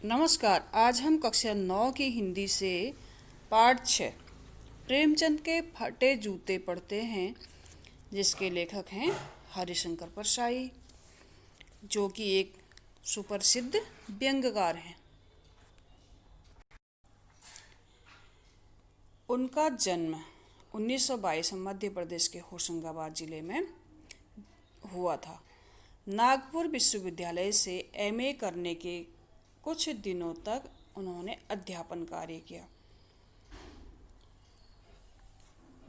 नमस्कार। आज हम कक्षा 9 की हिंदी से पाठ 6 प्रेमचंद के फटे जूते पढ़ते हैं, जिसके लेखक हैं हरिशंकर परसाई, जो कि एक सुप्रसिद्ध व्यंग्यकार हैं। उनका जन्म 1922 में मध्य प्रदेश के होशंगाबाद जिले में हुआ था। नागपुर विश्वविद्यालय से एमए करने के कुछ दिनों तक उन्होंने अध्यापन कार्य किया।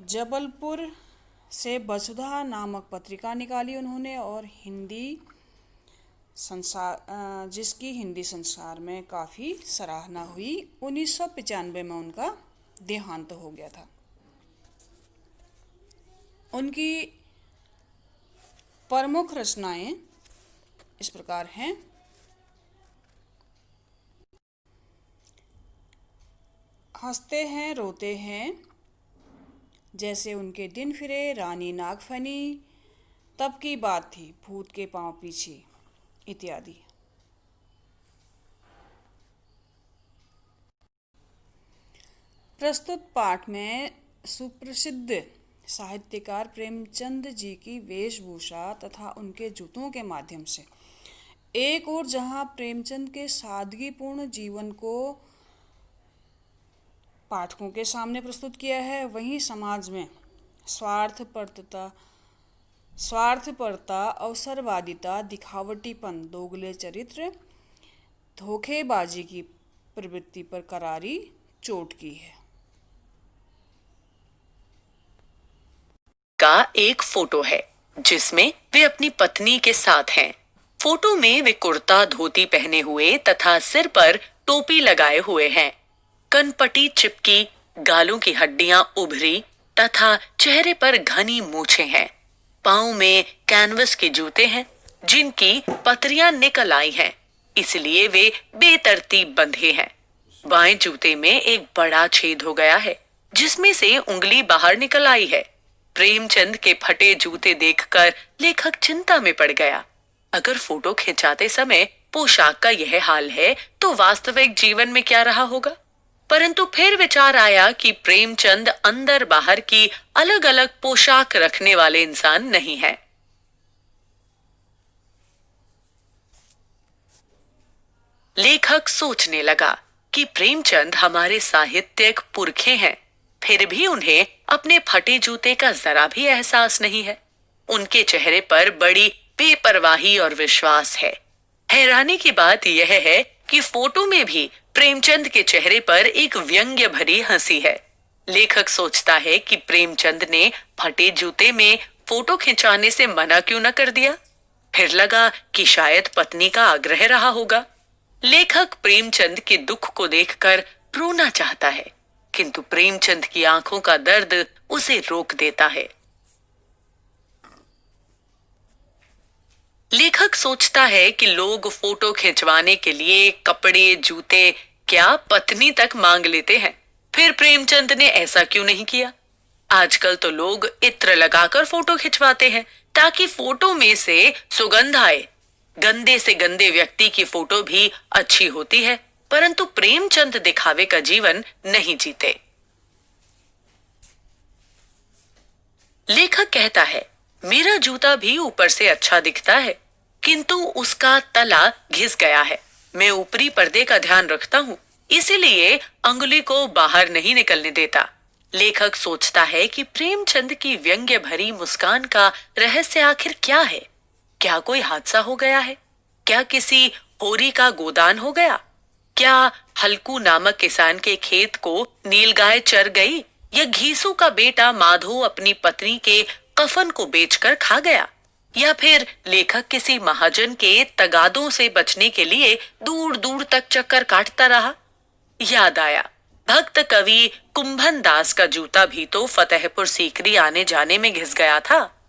जबलपुर से वसुधा नामक पत्रिका निकाली उन्होंने और जिसकी हिंदी संसार में काफ़ी सराहना हुई। 1995 में उनका देहांत हो गया था। उनकी प्रमुख रचनाएं इस प्रकार हैं। हंसते हैं रोते हैं, जैसे उनके दिन फिरे, रानी नागफनी, तब की बात थी, भूत के पांव पीछे इत्यादि। प्रस्तुत पाठ में सुप्रसिद्ध साहित्यकार प्रेमचंद जी की वेशभूषा तथा उनके जूतों के माध्यम से एक और जहां प्रेमचंद के सादगीपूर्ण जीवन को पाठकों के सामने प्रस्तुत किया है, वहीं समाज में स्वार्थपरता, अवसरवादिता, दिखावटीपन, दोगले चरित्र, धोखेबाजी की प्रवृत्ति पर करारी चोट की है। का एक फोटो है जिसमें वे अपनी पत्नी के साथ हैं। फोटो में वे कुर्ता धोती पहने हुए तथा सिर पर टोपी लगाए हुए हैं। कनपटी चिपकी, गालों की हड्डियां उभरी तथा चेहरे पर घनी मूछें हैं। पांव में कैनवस के जूते हैं जिनकी पतरियां निकल आई हैं, इसलिए वे बेतरतीब बंधे हैं। बाएं जूते में एक बड़ा छेद हो गया है जिसमें से उंगली बाहर निकल आई है। प्रेमचंद के फटे जूते देखकर लेखक चिंता में पड़ गया। अगर फोटो खिंचाते समय पोशाक का यह हाल है तो वास्तविक जीवन में क्या रहा होगा। परंतु फिर विचार आया कि प्रेमचंद अंदर बाहर की अलग अलग पोशाक रखने वाले इंसान नहीं है। लेखक सोचने लगा कि प्रेमचंद हमारे साहित्यिक पुरखे हैं, फिर भी उन्हें अपने फटे जूते का जरा भी एहसास नहीं है। उनके चेहरे पर बड़ी बेपरवाही और विश्वास है। हैरानी की बात यह है कि फोटो में भी प्रेमचंद के चेहरे पर एक व्यंग्य भरी हंसी है। लेखक सोचता है कि प्रेमचंद ने फटे जूते में फोटो खिंचाने से मना क्यों न कर दिया। फिर लगा कि शायद पत्नी का आग्रह रहा होगा। लेखक प्रेमचंद के दुख को देखकर रोना चाहता है, किंतु प्रेमचंद की आंखों का दर्द उसे रोक देता है। लेखक सोचता है कि लोग फोटो खिंचवाने के लिए कपड़े, जूते, क्या पत्नी तक मांग लेते हैं। फिर प्रेमचंद ने ऐसा क्यों नहीं किया। आजकल तो लोग इत्र लगाकर फोटो खिंचवाते हैं ताकि फोटो में से सुगंध आए। गंदे से गंदे व्यक्ति की फोटो भी अच्छी होती है, परंतु प्रेमचंद दिखावे का जीवन नहीं जीते। लेखक कहता है, मेरा जूता भी ऊपर से अच्छा दिखता है, किंतु उसका तला घिस गया है। मैं ऊपरी पर्दे का ध्यान रखता हूँ, इसीलिए अंगुली को बाहर नहीं निकलने देता। लेखक सोचता है कि प्रेमचंद की व्यंग्य भरी मुस्कान का रहस्य आखिर क्या है। क्या कोई हादसा हो गया है? क्या किसी होरी का गोदान हो गया? क्या हल्कू नामक किसान के खेत को नीलगाय चर गई? या घीसू का बेटा माधो अपनी पत्नी के कफन को बेचकर खा गया? या फिर लेखक किसी महाजन के तगादों से बचने के लिए दूर दूर तक चक्कर काटता रहा? याद आया, भक्त कवि कुंभन दास का जूता भी तो फतेहपुर सीकरी आने जाने में घिस गया था।